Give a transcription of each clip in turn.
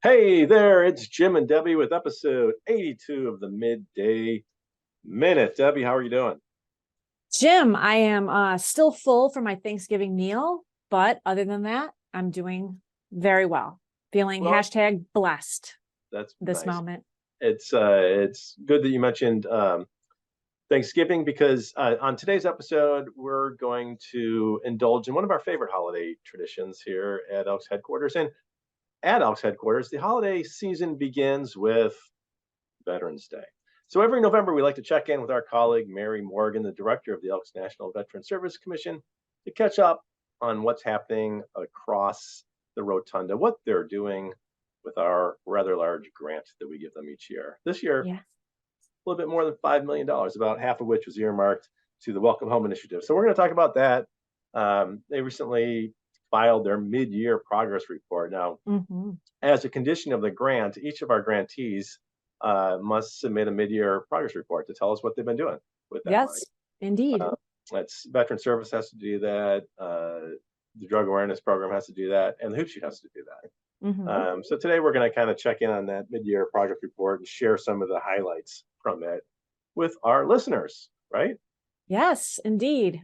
Hey there, it's Jim and Debbie with episode 82 of the Midday Minute. Debbie, how are you doing? Jim, I am still full from my Thanksgiving meal, but other than that, I'm doing very well. Feeling Well, hashtag blessed that's this nice. moment. It's good that you mentioned Thanksgiving because on today's episode, we're going to indulge in one of our favorite holiday traditions here at Elks headquarters. And at Elks headquarters, the holiday season begins with Veterans Day. So every November, we like to check in with our colleague, Mary Morgan, the director of the Elks National Veteran Service Commission, to catch up on what's happening across the rotunda, what they're doing with our rather large grant that we give them each year. This year, Yeah. a little bit more than $5 million, about half of which was earmarked to the Welcome Home Initiative. So we're going to talk about that. They recently filed their mid-year progress report. Now, Hmm. as a condition of the grant, each of our grantees must submit a mid-year progress report to tell us what they've been doing with that money. Yes, indeed. Uh, that's Veteran Service has to do that. The Drug Awareness Program has to do that, and the Hoop Sheet has to do that. Hmm. So today we're going to kind of check in on that mid-year progress report and share some of the highlights from it with our listeners, right? Yes, indeed.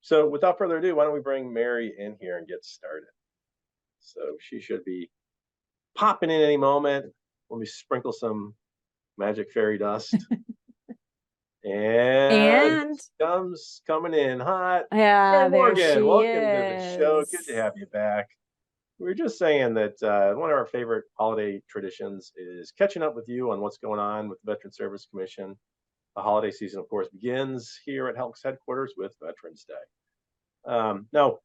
So without further ado, why don't we bring Mary in here and get started? So she should be popping in any moment. Let me sprinkle some magic fairy dust. And And comes coming in hot. Mary yeah, there Morgan, she welcome to the show. Good to is. have you back. We were just saying that one of our favorite holiday traditions is catching up with you on what's going on with the Veteran Service Commission. The holiday season, of course, begins here at Helks headquarters with Veterans Day. Now,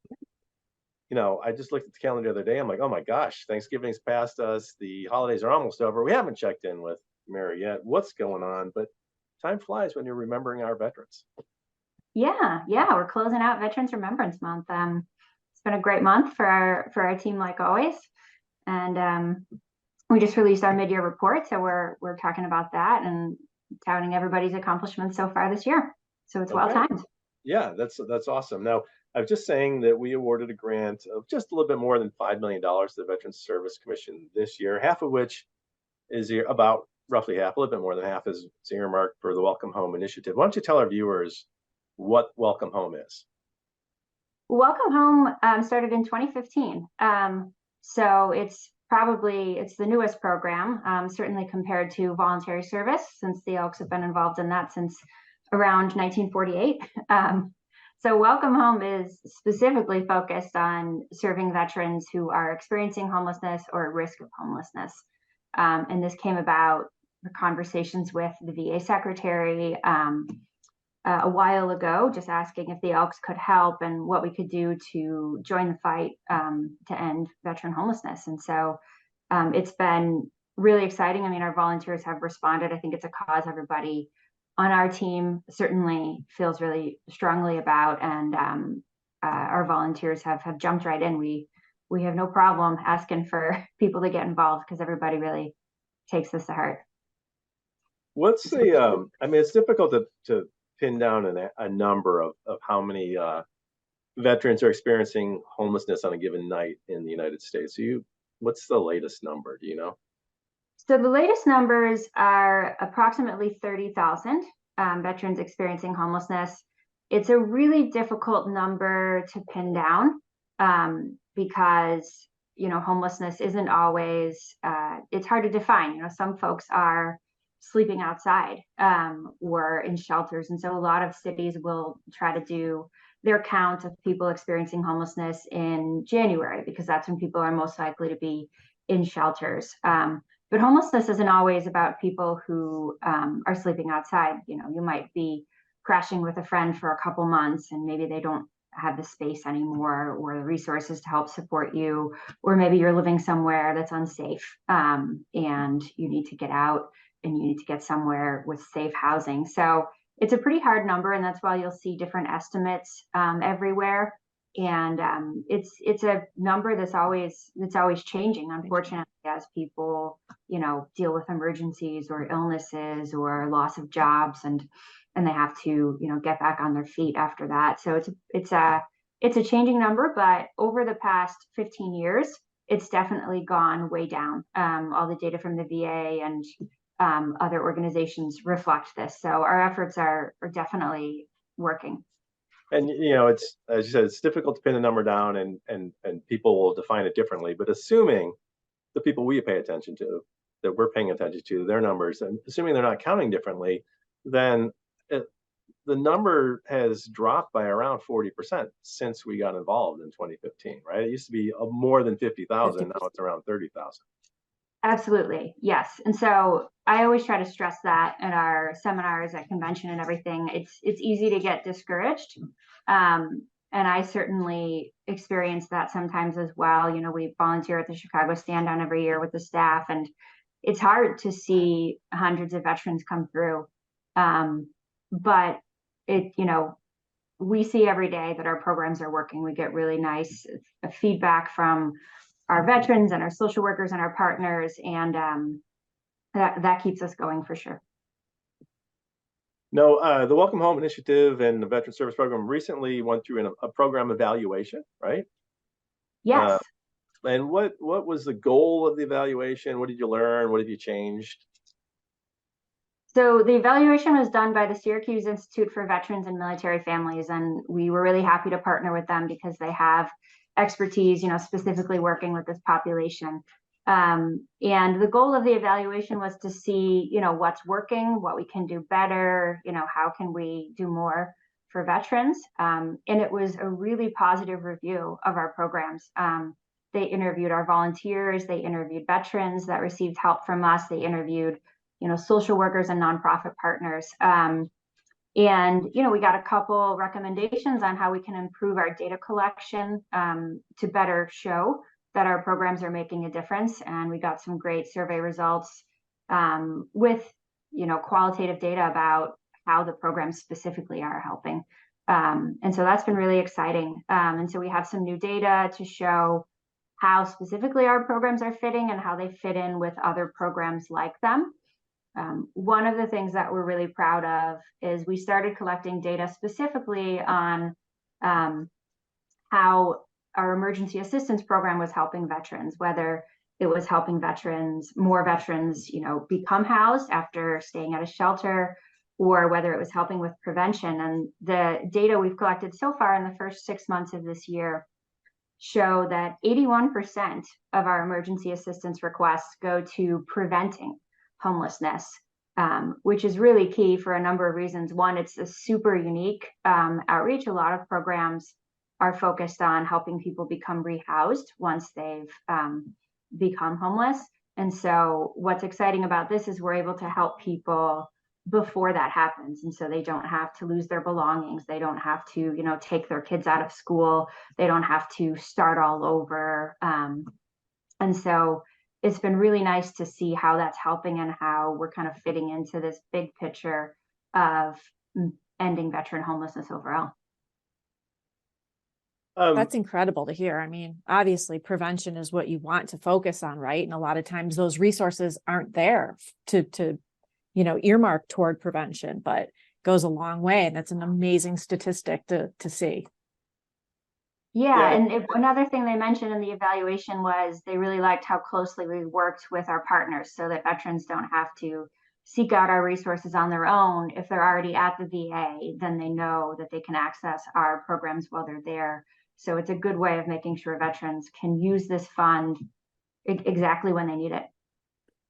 I just looked at the calendar the other day. I'm like, oh my gosh, Thanksgiving's past us. The holidays are almost over. We haven't checked in with Mary yet. What's going on? But time flies when you're remembering our veterans. Yeah, we're closing out Veterans Remembrance Month. It's been a great month for our team, like always, and we just released our mid-year report, so we're talking about that and touting everybody's accomplishments so far this year. So it's well Okay. timed. Yeah, that's awesome. Now, I was just saying that we awarded a grant of just a little bit more than $5 million to the Veterans Service Commission this year, half of which is about roughly half, a little bit more than half is earmarked for the Welcome Home Initiative. Why don't you tell our viewers what Welcome Home is? Welcome Home started in 2015, so it's the newest program, certainly compared to voluntary service, since the Elks have been involved in that since around 1948. So Welcome Home is specifically focused on serving veterans who are experiencing homelessness or at risk of homelessness. And this came about the conversations with the VA secretary a while ago, just asking if the Elks could help and what we could do to join the fight to end veteran homelessness. And so it's been really exciting. I mean, our volunteers have responded. I think it's a cause everybody on our team certainly feels really strongly about, and our volunteers have jumped right in. We have no problem asking for people to get involved because everybody really takes this to heart. What's I mean, it's difficult to pin down a number of how many veterans are experiencing homelessness on a given night in the United States. What's the latest number? Do you know? So the latest numbers are approximately 30,000 veterans experiencing homelessness. It's a really difficult number to pin down because, homelessness isn't always, it's hard to define. Some folks are sleeping outside or in shelters. And so a lot of cities will try to do their count of people experiencing homelessness in January, because that's when people are most likely to be in shelters. But homelessness isn't always about people who are sleeping outside. You might be crashing with a friend for a couple months and maybe they don't have the space anymore or the resources to help support you, or maybe you're living somewhere that's unsafe and you need to get out and you need to get somewhere with safe housing. So it's a pretty hard number, and that's why you'll see different estimates everywhere. And it's a number that's always changing, unfortunately, as people deal with emergencies or illnesses or loss of jobs, and they have to get back on their feet after that. So it's a changing number, but over the past 15 years, it's definitely gone way down. All the data from the VA and other organizations reflect this. So our efforts are definitely working. And it's, as you said, it's difficult to pin a number down, and people will define it differently. But assuming the people we pay attention to, that we're paying attention to, their numbers, and assuming they're not counting differently, then the number has dropped by around 40% since we got involved in 2015, right? It used to be more than 50,000. Now it's around 30,000. Absolutely. Yes. And so I always try to stress that in our seminars at convention and everything. It's easy to get discouraged. And I certainly experience that sometimes as well. We volunteer at the Chicago Stand Down every year with the staff, and it's hard to see hundreds of veterans come through. But we see every day that our programs are working. We get really nice feedback from our veterans and our social workers and our partners, and that keeps us going for sure. No, the Welcome Home Initiative and the Veteran Service Program recently went through a program evaluation, right? Yes. And what was the goal of the evaluation? What did you learn? What have you changed? So the evaluation was done by the Syracuse Institute for Veterans and Military Families, and we were really happy to partner with them because they have expertise, specifically working with this population. And the goal of the evaluation was to see, what's working, what we can do better, how can we do more for veterans. And it was a really positive review of our programs. They interviewed our volunteers, they interviewed veterans that received help from us, they interviewed social workers and nonprofit partners. And, we got a couple recommendations on how we can improve our data collection to better show that our programs are making a difference. And we got some great survey results with, qualitative data about how the programs specifically are helping. And so that's been really exciting. And so we have some new data to show how specifically our programs are fitting and how they fit in with other programs like them. One of the things that we're really proud of is we started collecting data specifically on how our emergency assistance program was helping veterans, whether it was helping more veterans, become housed after staying at a shelter, or whether it was helping with prevention. And the data we've collected so far in the first 6 months of this year show that 81% of our emergency assistance requests go to preventing homelessness, which is really key for a number of reasons. One, it's a super unique outreach. A lot of programs are focused on helping people become rehoused once they've become homeless. And so what's exciting about this is we're able to help people before that happens. And so they don't have to lose their belongings. They don't have to, take their kids out of school. They don't have to start all over. And so it's been really nice to see how that's helping and how we're kind of fitting into this big picture of ending veteran homelessness overall. That's incredible to hear. I mean, obviously prevention is what you want to focus on, right? And a lot of times those resources aren't there to earmark toward prevention, but goes a long way. And that's an amazing statistic to see. Yeah. And another thing they mentioned in the evaluation was they really liked how closely we worked with our partners so that veterans don't have to seek out our resources on their own. If they're already at the VA, then they know that they can access our programs while they're there. So it's a good way of making sure veterans can use this fund exactly when they need it.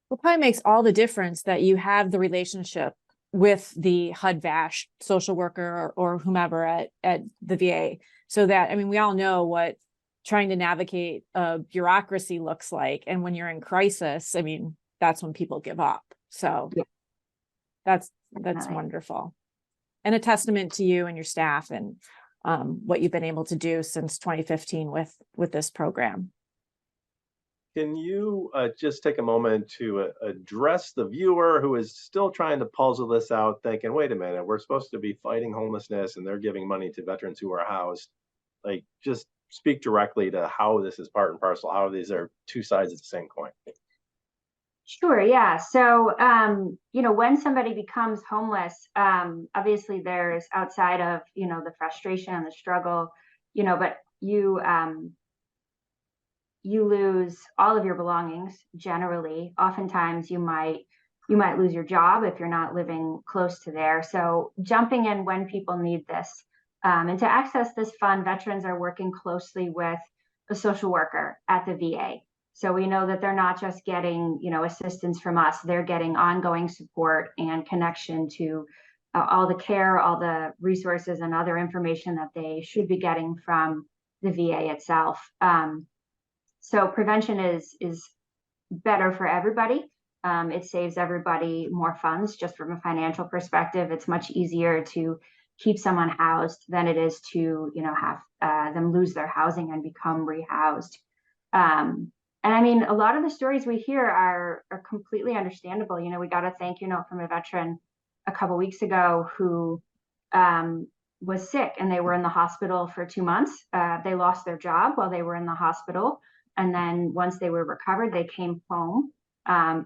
Well, probably makes all the difference that you have the relationship with the HUD-VASH social worker or whomever at the VA. So that, I mean, we all know what trying to navigate a bureaucracy looks like. And when you're in crisis, I mean, that's when people give up. So yeah. That's wonderful. And a testament to you and your staff and what you've been able to do since 2015 with this program. Can you just take a moment to address the viewer who is still trying to puzzle this out, thinking, wait a minute, we're supposed to be fighting homelessness and they're giving money to veterans who are housed? Like, just speak directly to how this is part and parcel, how these are two sides of the same coin. Sure, yeah. So, when somebody becomes homeless, obviously there's outside of, the frustration and the struggle, but you lose all of your belongings generally. Oftentimes you might lose your job if you're not living close to there. So jumping in when people need this. And to access this fund, veterans are working closely with a social worker at the VA. So we know that they're not just getting, assistance from us, they're getting ongoing support and connection to all the care, all the resources and other information that they should be getting from the VA itself. So prevention is better for everybody. It saves everybody more funds just from a financial perspective. It's much easier to keep someone housed than it is to, have them lose their housing and become rehoused. And I mean, a lot of the stories we hear are completely understandable. We got a thank you note from a veteran a couple weeks ago who was sick and they were in the hospital for 2 months. They lost their job while they were in the hospital. And then once they were recovered, they came home.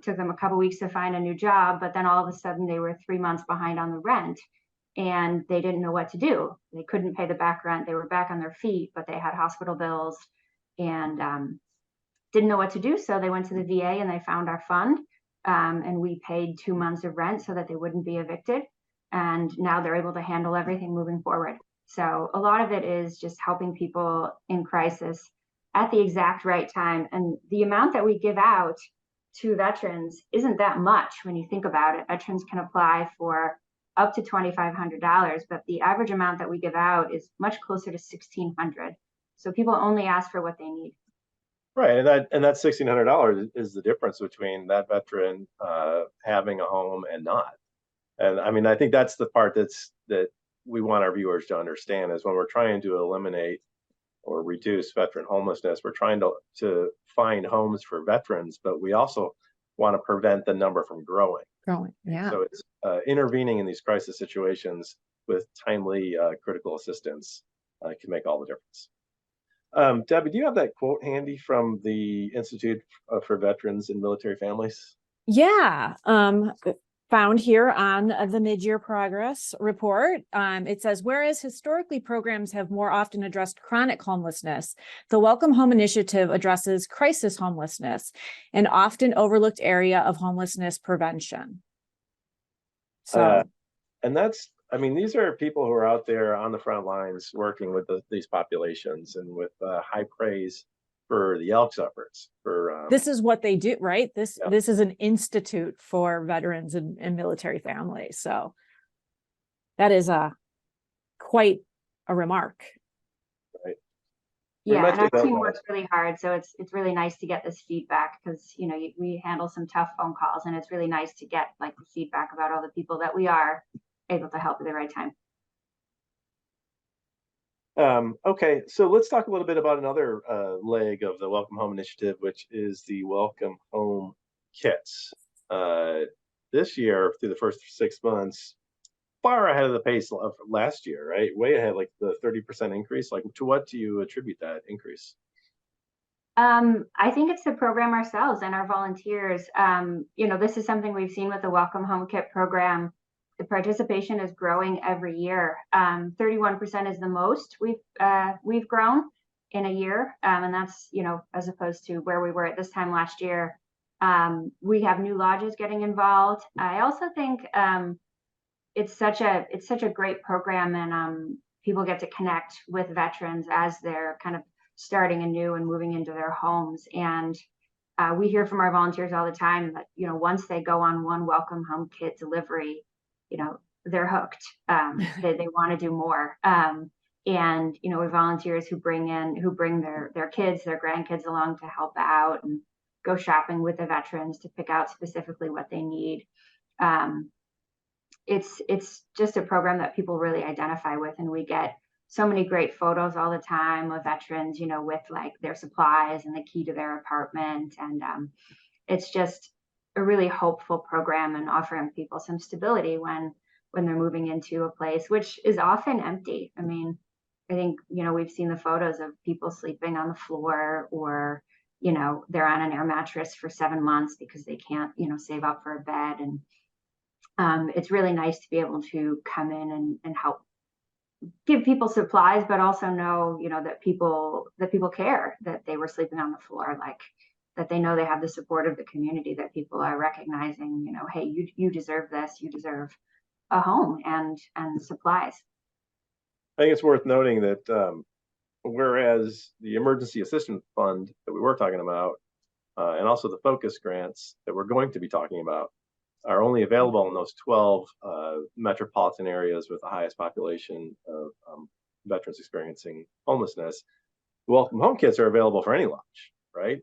Took them a couple weeks to find a new job, but then all of a sudden they were 3 months behind on the rent and they didn't know what to do. They couldn't pay the back rent. They were back on their feet, but they had hospital bills and didn't know what to do. So they went to the VA and they found our fund. And we paid 2 months of rent so that they wouldn't be evicted. And now they're able to handle everything moving forward. So a lot of it is just helping people in crisis at the exact right time. And the amount that we give out to veterans isn't that much when you think about it. Veterans can apply for up to $2,500, but the average amount that we give out is much closer to $1,600. So people only ask for what they need. Right, and that $1,600 is the difference between that veteran having a home and not. And I mean, I think that's the part that we want our viewers to understand is when we're trying to eliminate or reduce veteran homelessness, we're trying to find homes for veterans, but we also want to prevent the number from growing. Yeah. So it's intervening in these crisis situations with timely critical assistance can make all the difference. Debbie, do you have that quote handy from the Institute for Veterans and Military Families? Yeah. Found here on the mid-year progress report. It says, whereas historically programs have more often addressed chronic homelessness, the Welcome Home Initiative addresses crisis homelessness, an often overlooked area of homelessness prevention. So, and I mean, these are people who are out there on the front lines working with these populations and with high praise for the Elks efforts. This is what they do, right? This is an institute for veterans and military families. So that is quite a remark. Right. Yeah, and our team works really hard, so it's really nice to get this feedback because we handle some tough phone calls, and it's really nice to get like the feedback about all the people that we are able to help at the right time. Okay, so let's talk a little bit about another leg of the Welcome Home Initiative, which is the Welcome Home kits. This year, through the first 6 months, far ahead of the pace of last year, right? Way ahead, like the 30% increase. Like, to what do you attribute that increase? I think it's the program ourselves and our volunteers. This is something we've seen with the Welcome Home Kit program. The participation is growing every year. 31% is the most we've grown in a year, and that's as opposed to where we were at this time last year. We have new lodges getting involved. I also think it's such a great program, and people get to connect with veterans as they're kind of starting anew and moving into their homes. And we hear from our volunteers all the time that once they go on one Welcome Home Kit delivery, they're hooked. They want to do more. And with volunteers who bring their kids, their grandkids along to help out and go shopping with the veterans to pick out specifically what they need. It's just a program that people really identify with, and we get so many great photos all the time of veterans, with like their supplies and the key to their apartment. And it's just a really hopeful program and offering people some stability when they're moving into a place which is often empty. I mean, I think, we've seen the photos of people sleeping on the floor, or, they're on an air mattress for 7 months because they can't, save up for a bed. And it's really nice to be able to come in and help give people supplies, but also know, that people care, that they were sleeping on the floor, like that they know they have the support of the community, that people are recognizing, hey, you deserve this, you deserve a home and supplies. I think it's worth noting that whereas the emergency assistance fund that we were talking about, and also the focus grants that we're going to be talking about, are only available in those 12 metropolitan areas with the highest population of veterans experiencing homelessness. Welcome home kits are available for any lodge, right?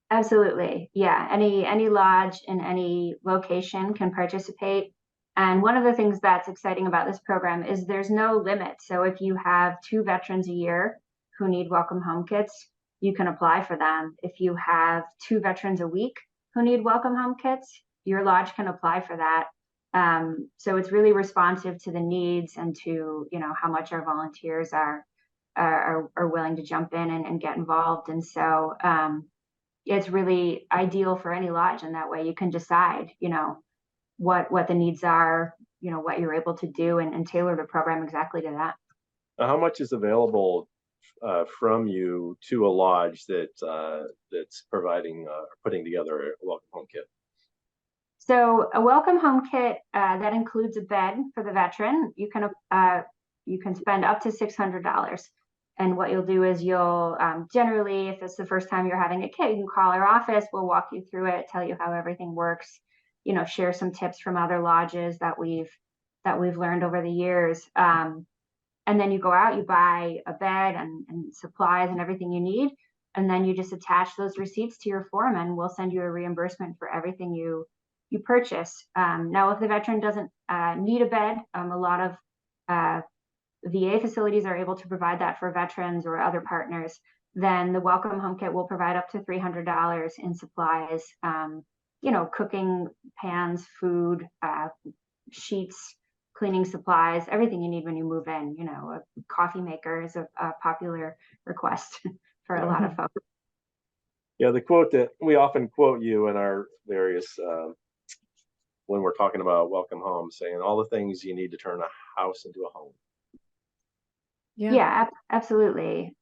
Absolutely. Yeah. Any lodge in any location can participate. And one of the things that's exciting about this program is there's no limit. So if you have 2 veterans a year who need welcome home kits, you can apply for them. If you have 2 veterans a week who need welcome home kits, your lodge can apply for that. So it's really responsive to the needs and to, how much our volunteers are willing to jump in and get involved. And so it's really ideal for any lodge, and that way you can decide, what the needs are, what you're able to do, and tailor the program exactly to that. How much is available from you to a lodge that's providing putting together a welcome home kit? So a welcome home kit that includes a bed for the veteran. You can spend up to $600. And what you'll do is you'll generally, if it's the first time you're having a kit, you can call our office. We'll walk you through it, tell you how everything works, share some tips from other lodges that we've learned over the years. And then you go out, you buy a bed and supplies and everything you need. And then you just attach those receipts to your form, and we'll send you a reimbursement for everything you purchase. Now, if the veteran doesn't need a bed, a lot of VA facilities are able to provide that for veterans or other partners. Then the welcome home kit will provide up to $300 in supplies, cooking pans, food, sheets, cleaning supplies, everything you need when you move in. A coffee maker is a popular request for a lot of folks. Yeah, the quote that we often quote you in our various when we're talking about welcome home, saying all the things you need to turn a house into a home. Yeah, absolutely.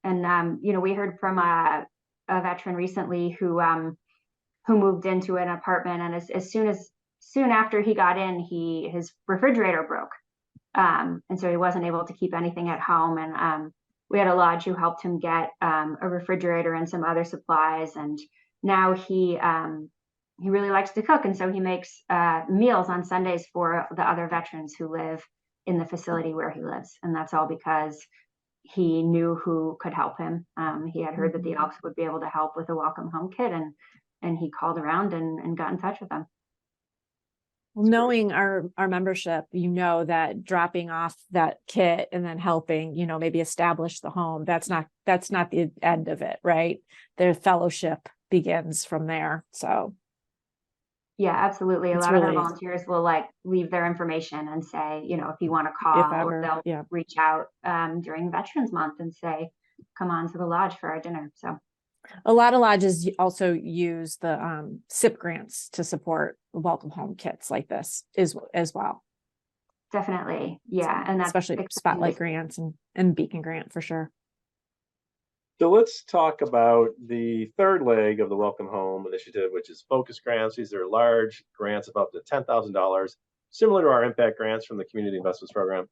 And we heard from a veteran recently who moved into an apartment, and as soon after he got in, his refrigerator broke, and so he wasn't able to keep anything at home. And we had a lodge who helped him get a refrigerator and some other supplies, and now he really likes to cook, and so he makes meals on Sundays for the other veterans who live in the facility where he lives. And that's all because he knew who could help him. He had heard that the Elks would be able to help with a welcome home kit, and he called around and got in touch with them. Well, knowing our membership, that dropping off that kit and then helping, maybe establish the home, that's not the end of it, right? Their fellowship begins from there. So yeah, absolutely. A lot of our volunteers will leave their information and say, if you want to call, or they'll reach out during Veterans Month and say, come on to the lodge for our dinner. So a lot of lodges also use the SIP grants to support welcome home kits like this as well. Definitely. Yeah. And that's especially Spotlight grants and Beacon grant for sure. So let's talk about the third leg of the Welcome Home initiative, which is focus grants. These are large grants of up to $10,000, similar to our impact grants from the Community Investments Program.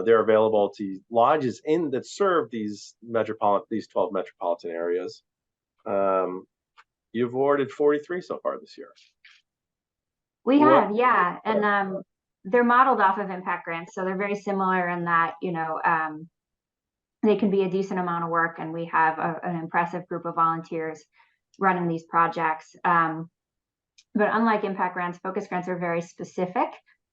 They're available to lodges that serve these 12 metropolitan areas. You've awarded 43 so far this year. We have, yeah. And they're modeled off of impact grants. So they're very similar in that, they can be a decent amount of work, and we have an impressive group of volunteers running these projects. But unlike impact grants, focus grants are very specific,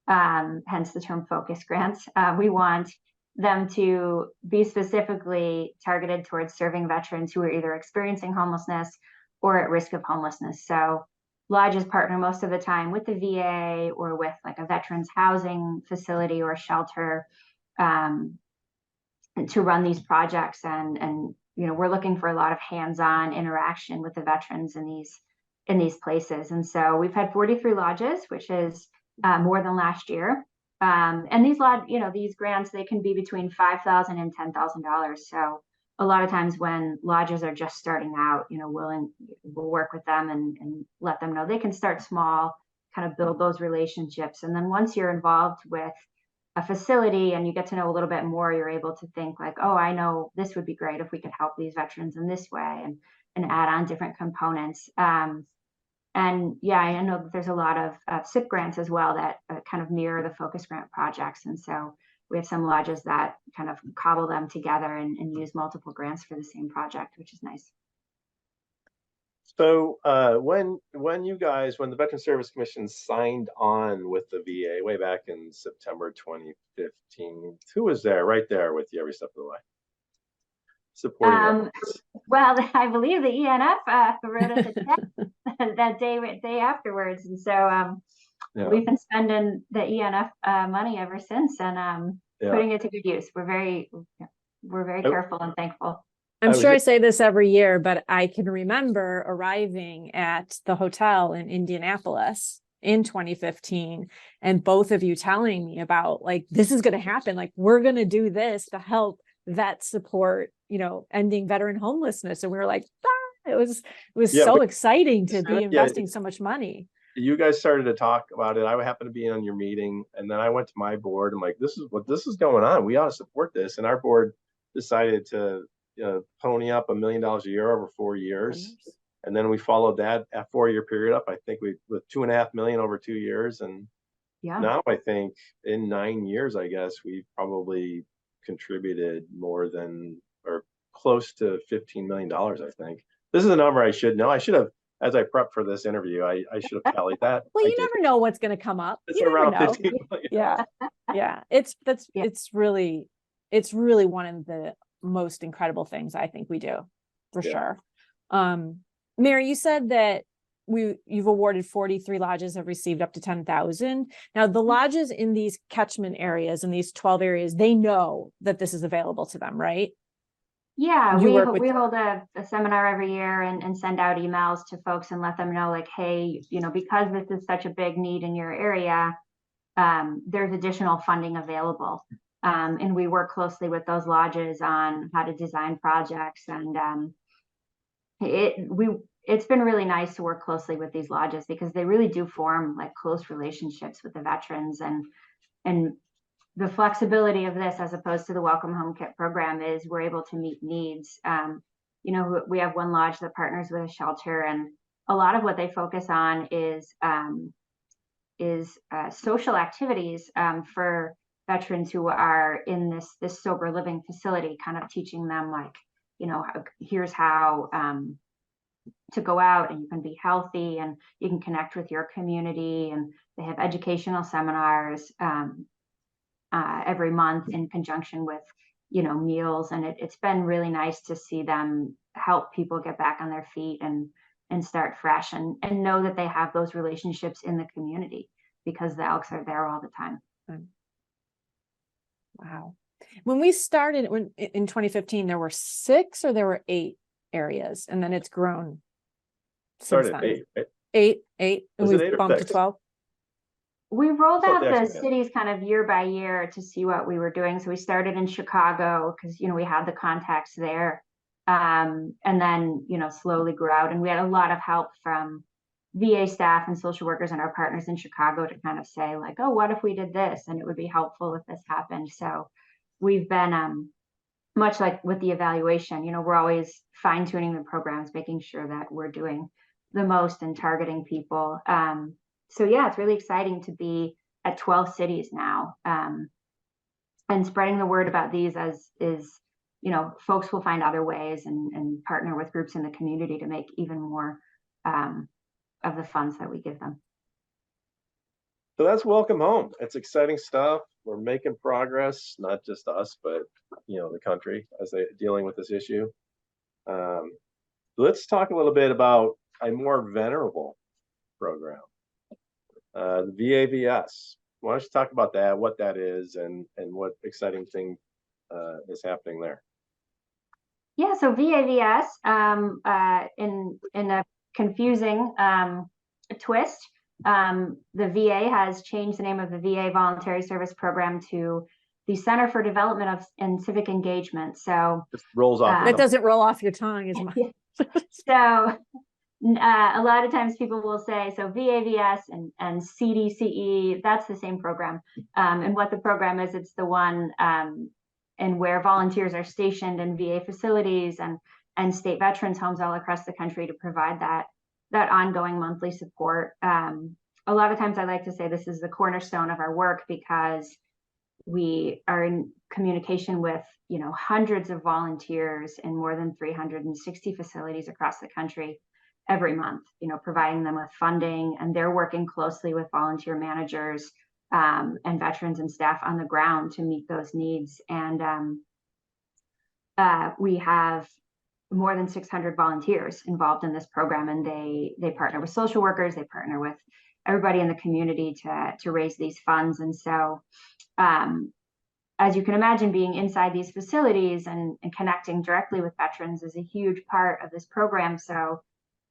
hence the term focus grants. We want them to be specifically targeted towards serving veterans who are either experiencing homelessness or at risk of homelessness. So lodges partner most of the time with the VA or with a veterans housing facility or shelter to run these projects, and we're looking for a lot of hands-on interaction with the veterans in these places. And so we've had 43 lodges, which is more than last year. And these grants, they can be between $5,000 and $10,000. So a lot of times when lodges are just starting out, we'll work with them and let them know they can start small, kind of build those relationships. And then once you're involved with a facility and you get to know a little bit more, you're able to think like, oh, I know this would be great if we could help these veterans in this way, and add on different components. And yeah, I know that there's a lot of SIP grants as well that kind of mirror the focus grant projects. And so we have some lodges that kind of cobble them together and use multiple grants for the same project, which is nice. So when the Veteran Service Commission signed on with the VA way back in September 2015, who was there right there with you every step of the way? Supporting well, I believe the ENF wrote us a check that day afterwards, and so we've been spending the ENF money ever since, and putting it to good use. We're very careful and thankful. I'm sure I say this every year, but I can remember arriving at the hotel in Indianapolis in 2015 and both of you telling me about like, this is going to happen. Like, we're going to do this to help vet support, ending veteran homelessness. And we were like, it was so exciting to be investing so much money. You guys started to talk about it. I happened to be on your meeting, and then I went to my board. I'm like, this is going on. We ought to support this. And our board decided to pony up $1 million a year over 4 years. And then we followed that 4-year period up, I think with $2.5 million over 2 years. And now I think in 9 years, I guess we've probably contributed more than or close to $15 million, I think. This is a number I should know. I should have, as I prepped for this interview, I should have tallied that. Well, you never know what's going to come up. It's around 15 million. Yeah. It's really one of the most incredible things I think we do, for sure. Mary, you said that you've awarded 43 lodges have received up to 10,000. Now, the lodges in these catchment areas, in these 12 areas, they know that this is available to them, right? Yeah, we hold a seminar every year and send out emails to folks and let them know, like, hey, because this is such a big need in your area, there's additional funding available. And we work closely with those lodges on how to design projects. And it's been really nice to work closely with these lodges because they really do form like close relationships with the veterans, and the flexibility of this as opposed to the Welcome Home Kit program is we're able to meet needs. We have one lodge that partners with a shelter, and a lot of what they focus on is social activities for veterans who are in this sober living facility, kind of teaching them like, here's how to go out and you can be healthy and you can connect with your community. And they have educational seminars every month in conjunction with, meals. And it's been really nice to see them help people get back on their feet and start fresh and know that they have those relationships in the community because the Elks are there all the time. Wow. When we started in 2015, there were 6 or there were 8 areas, and then it's grown. Started at 8, right? 8, and we've bumped to 12. We rolled out the cities kind of year by year to see what we were doing. So we started in Chicago because, we had the contacts there. And then, slowly grew out. And we had a lot of help from VA staff and social workers and our partners in Chicago to kind of say like, oh, what if we did this? And it would be helpful if this happened. So we've been much like with the evaluation, we're always fine tuning the programs, making sure that we're doing the most and targeting people. So yeah, it's really exciting to be at 12 cities now, and spreading the word about these folks will find other ways and partner with groups in the community to make even more of the funds that we give them. So that's Welcome Home. It's exciting stuff. We're making progress, not just us, but the country as they're dealing with this issue. Let's talk a little bit about a more venerable program, the VAVS. Why don't you talk about that, what that is, and what exciting thing is happening there? Yeah, so VAVS, in a confusing twist, The VA has changed the name of the VA Voluntary Service Program to the Center for Development of and Civic Engagement. So Just rolls off. That doesn't roll off your tongue as much. so a lot of times people will say, so VAVS and CDCE, that's the same program. And what the program is, it's the one and where volunteers are stationed in VA facilities and state veterans homes all across the country to provide that ongoing monthly support. A lot of times I like to say this is the cornerstone of our work, because we are in communication with, hundreds of volunteers in more than 360 facilities across the country every month, providing them with funding, and they're working closely with volunteer managers and veterans and staff on the ground to meet those needs. And we have more than 600 volunteers involved in this program, and they partner with social workers, they partner with everybody in the community to raise these funds. And so as you can imagine, being inside these facilities and connecting directly with veterans is a huge part of this program. So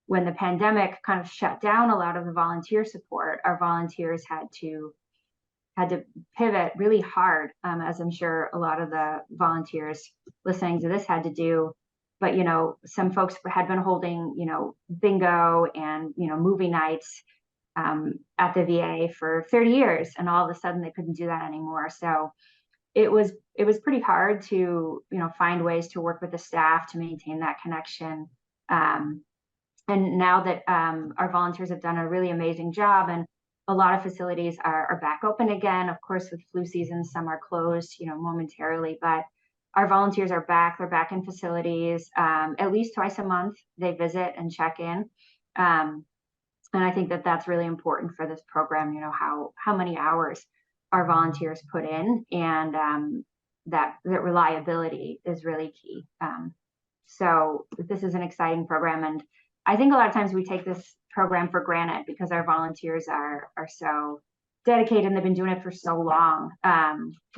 when the pandemic kind of shut down a lot of the volunteer support, our volunteers had to pivot really hard, as I'm sure a lot of the volunteers listening to this had to do. But, some folks had been holding, bingo and, movie nights at the VA for 30 years, and all of a sudden they couldn't do that anymore. So it was pretty hard to, find ways to work with the staff to maintain that connection. And now that our volunteers have done a really amazing job, and a lot of facilities are back open again. Of course, with flu season, some are closed, momentarily, but our volunteers are back. They're back in facilities at least twice a month. They visit and check in. And I think that that's really important for this program, how many hours our volunteers put in, and that reliability is really key. So this is an exciting program, and I think a lot of times we take this program for granted because our volunteers are so dedicated and they've been doing it for so long.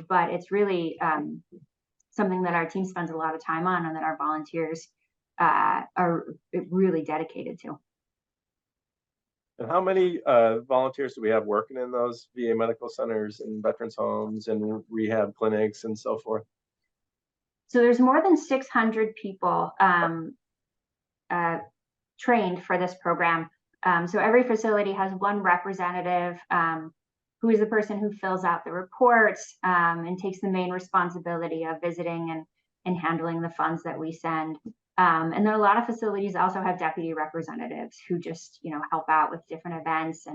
But it's really something that our team spends a lot of time on, and that our volunteers are really dedicated to. And how many volunteers do we have working in those VA medical centers and veterans homes and rehab clinics and so forth? So there's more than 600 people trained for this program. So every facility has one representative who is the person who fills out the reports and takes the main responsibility of visiting and handling the funds that we send. And then a lot of facilities also have deputy representatives who just, help out with different events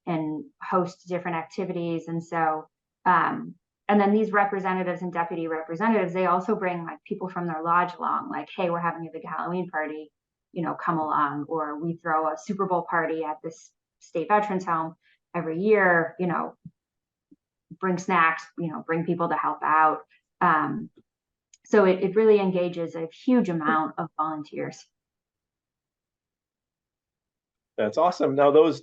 and host different activities. And so, and then these representatives and deputy representatives, they also bring like people from their lodge along, like, hey, we're having a big Halloween party, come along, or we throw a Super Bowl party at this state veterans home every year, bring snacks, bring people to help out. So it really engages a huge amount of volunteers. That's awesome. Now those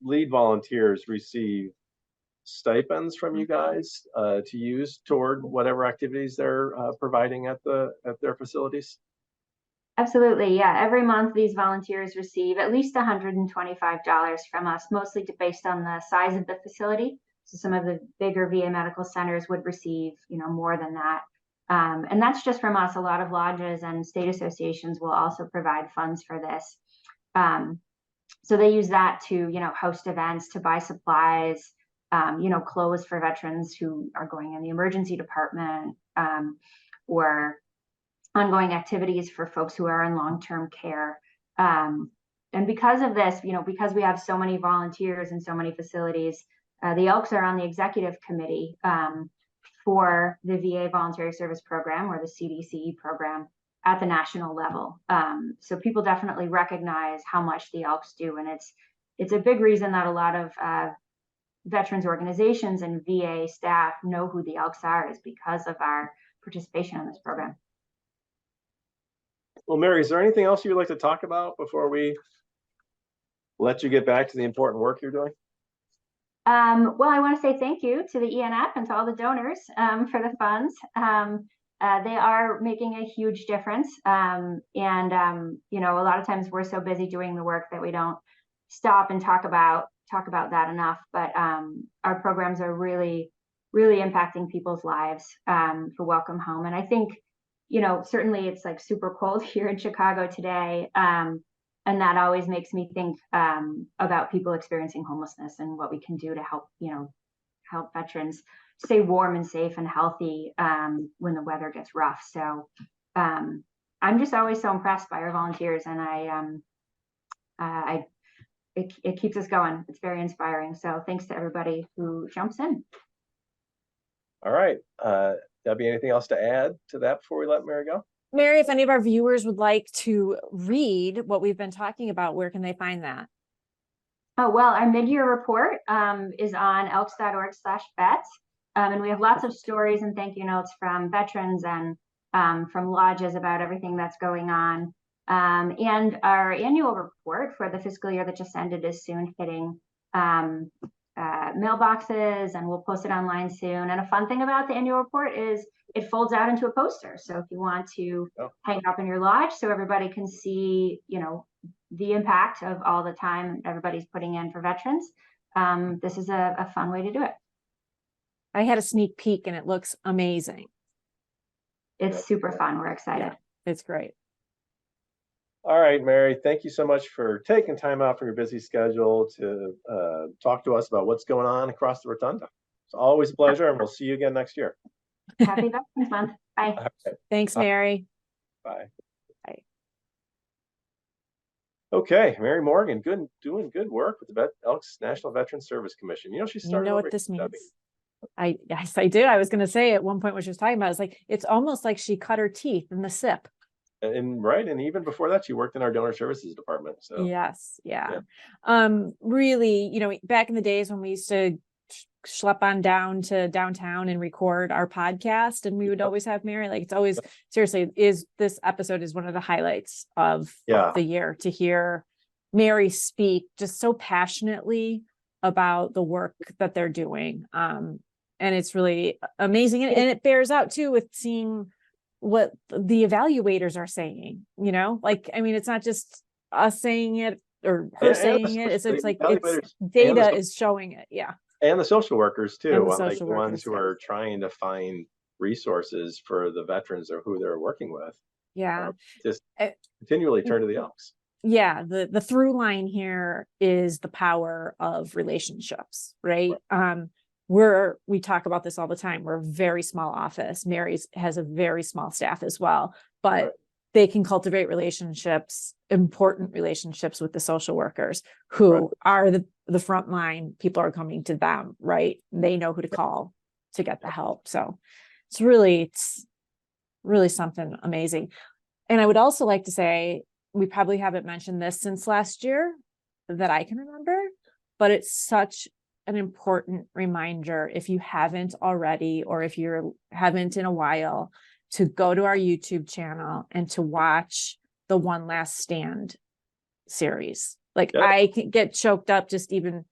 lead volunteers receive stipends from you guys to use toward whatever activities they're providing at their facilities? Absolutely, yeah. Every month these volunteers receive at least $125 from us, mostly based on the size of the facility. So some of the bigger VA medical centers would receive, more than that. And that's just from us. A lot of lodges and state associations will also provide funds for this. So they use that to, host events, to buy supplies, clothes for veterans who are going in the emergency department, or ongoing activities for folks who are in long-term care. And because of this, because we have so many volunteers in so many facilities, the Elks are on the executive committee for the VA Voluntary Service Program, or the CDCE program, at the national level. So people definitely recognize how much the Elks do, and it's a big reason that a lot of veterans organizations and VA staff know who the Elks are, is because of our participation in this program. Well, Mary, is there anything else you'd like to talk about before we let you get back to the important work you're doing? Well, I want to say thank you to the ENF and to all the donors for the funds. They are making a huge difference. A lot of times we're so busy doing the work that we don't stop and talk about that enough. But our programs are really, really impacting people's lives for Welcome Home. And I think, certainly it's like super cold here in Chicago today. And that always makes me think about people experiencing homelessness and what we can do to help, help veterans stay warm and safe and healthy when the weather gets rough. So I'm just always so impressed by our volunteers, and it keeps us going. It's very inspiring. So thanks to everybody who jumps in. All right. Debbie, anything else to add to that before we let Mary go? Mary, if any of our viewers would like to read what we've been talking about, where can they find that? Oh, well, our mid-year report is on elks.org/vets. And we have lots of stories and thank you notes from veterans and from lodges about everything that's going on. And our annual report for the fiscal year that just ended is soon hitting mailboxes, and we'll post it online soon. And a fun thing about the annual report is it folds out into a poster. So if you want to hang up in your lodge so everybody can see, the impact of all the time everybody's putting in for veterans, this is a fun way to do it. I had a sneak peek and it looks amazing. It's super fun. We're excited. Yeah, it's great. All right, Mary, thank you so much for taking time out from your busy schedule to talk to us about what's going on across the Rotunda. It's always a pleasure, and we'll see you again next year. Happy Veterans Month. Bye. Okay. Thanks, Mary. Bye. Bye. Okay, Mary Morgan, doing good work with the Elks National Veteran Service Commission. She's starting. You know what this means? Yes, I do. I was going to say at one point what she was talking about, it's almost like she cut her teeth in the SIP. And even before that, she worked in our donor services department. So yes, yeah. Really, back in the days when we used to schlep on down to downtown and record our podcast, and we would always have Mary. It's always, seriously, this episode is one of the highlights of the year, to hear Mary speak just so passionately about the work that they're doing. And it's really amazing, and it bears out too with seeing what the evaluators are saying. It's not just us saying it or her saying it. It's data is showing it. Yeah. And the social workers too, the ones who are trying to find resources for the veterans or who they're working with. Yeah. Just continually turn to the Elks. Yeah. The through line here is the power of relationships, right? We talk about this all the time. We're a very small office. Mary's has a very small staff as well, but they can cultivate relationships, important relationships with the social workers who are the front line. People are coming to them, right? They know who to call to get the help. So it's really something amazing. And I would also like to say, we probably haven't mentioned this since last year that I can remember, but it's such an important reminder, if you haven't already, or if you haven't in a while, to go to our YouTube channel and to watch the One Last Stand series. I can get choked up just even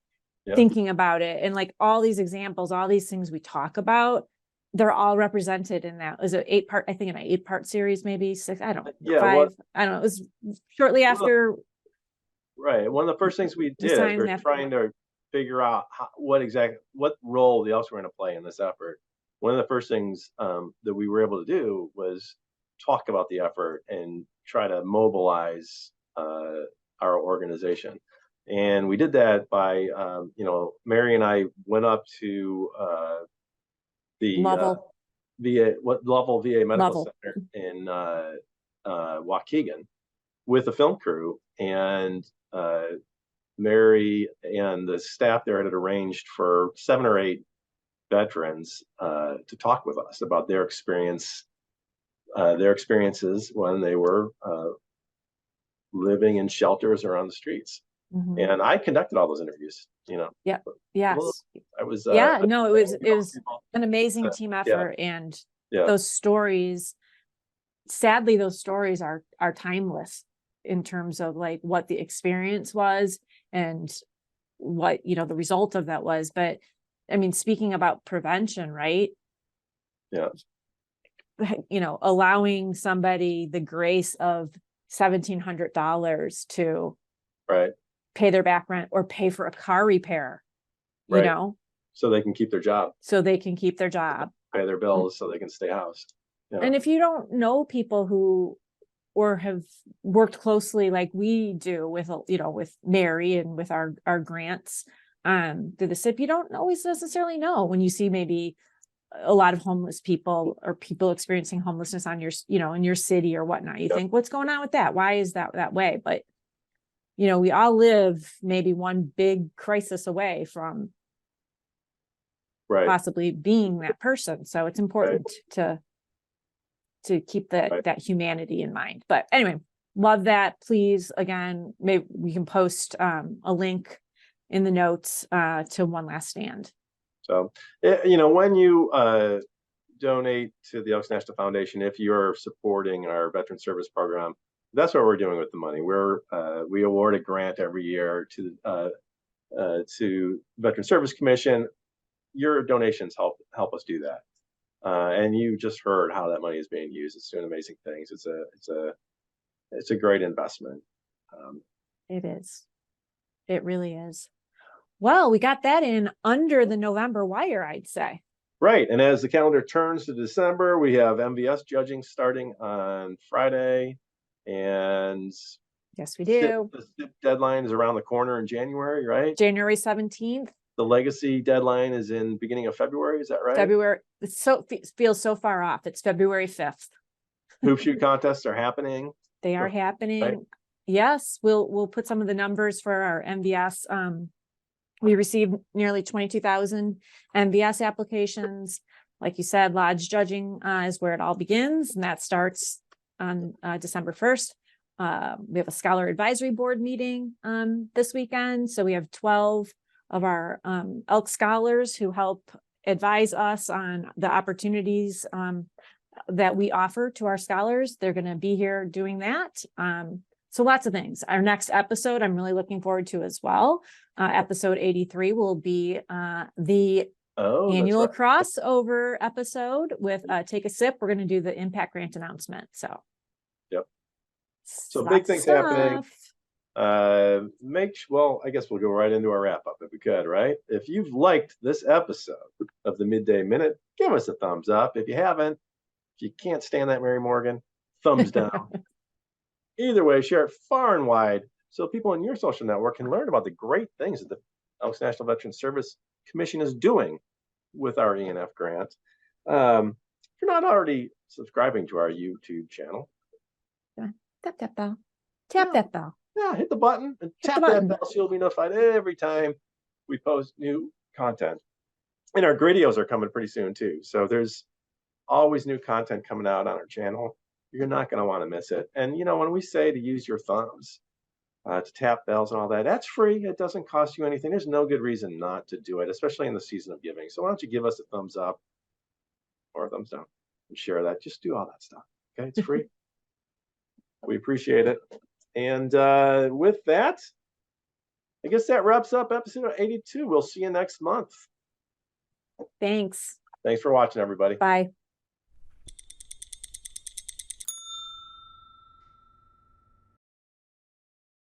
thinking about it. And all these examples, all these things we talk about, they're all represented in that. Is it 8-part? I think in an 8-part series, maybe 6. I don't know. 5. I don't know. It was shortly after. Right. One of the first things we did, we're trying to figure out what role the Elks were going to play in this effort. One of the first things that we were able to do was talk about the effort and try to mobilize our organization. And we did that by, Mary and I went up to the Lovell VA Medical Center in Waukegan with a film crew, and Mary and the staff there had arranged for 7 or 8 veterans to talk with us about their experiences when they were living in shelters or on the streets. Mm-hmm. And I conducted all those interviews. Yeah. Yes. I was. It was an amazing team effort, and those stories. Sadly, those stories are timeless in terms of what the experience was and what the result of that was. But speaking about prevention, right? Yeah. Allowing somebody the grace of $1,700 to pay their back rent or pay for a car repair, you Right. know, So they can keep their job, so they can keep their job. pay their bills, so they can stay housed. Yeah. And if you don't know people who or have worked closely like we do with, you know, with Mary and with our grants through the SIP, you don't always necessarily know when you see maybe a lot of homeless people or people experiencing homelessness on your, you know, in your city or whatnot. You Yep. think, what's going on with that? Why is that way? But, you know, we all live maybe one big crisis away from Right. possibly being that person. So it's important to keep that humanity in mind. But anyway, love that. Please, again, maybe we can post a link in the notes to One Last Stand. So, you know, when you donate to the Elks National Foundation, if you're supporting our veteran service program, that's what we're doing with the money. We award a grant every year to Veteran Service Commission. Your donations help us do that. And you just heard how that money is being used. It's doing amazing things. It's a great investment. It is. It really is. Well, we got that in under the November wire, I'd say. Right. And as the calendar turns to December, we have MVS judging starting on Friday. And yes, we do. The SIP deadline is around the corner in January, right? January 17th. The legacy deadline is in beginning of February. Is that right? February. It feels so far off. It's February 5th. Hoop shoot contests are happening. They are happening. Right? Yes, we'll put some of the numbers for our MVS. We received nearly 22,000 MVS applications. Like you said, lodge judging is where it all begins, and that starts on December 1st. We have a scholar advisory board meeting this weekend. So we have 12 of our Elks scholars who help advise us on the opportunities that we offer to our scholars. They're going to be here doing that. So lots of things. Our next episode, I'm really looking forward to as well. Episode 83 will be the annual crossover episode with Take a Sip. We're going to do the impact grant announcement. So, yep. So big things happening. Well, I guess we'll go right into our wrap up if we could, right? If you've liked this episode of the Midday Minute, give us a thumbs up. If you haven't, if you can't stand that Mary Morgan, thumbs down. Either way, share it far and wide so people in your social network can learn about the great things that the Elks National Veteran Service Commission is doing with our ENF grant. If you're not already subscribing to our YouTube channel, tap that bell. Tap that bell. Yeah, hit the button and tap that bell so you'll be notified every time we post new content. And our videos are coming pretty soon too. So there's always new content coming out on our channel. You're not going to want to miss it. And you know, when we say to use your thumbs to tap bells and all that, that's free. It doesn't cost you anything. There's no good reason not to do it, especially in the season of giving. So why don't you give us a thumbs up or a thumbs down and share that. Just do all that stuff. Okay, it's free. We appreciate it. And with that, I guess that wraps up episode 82. We'll see you next month. Thanks. Thanks for watching, everybody. Bye.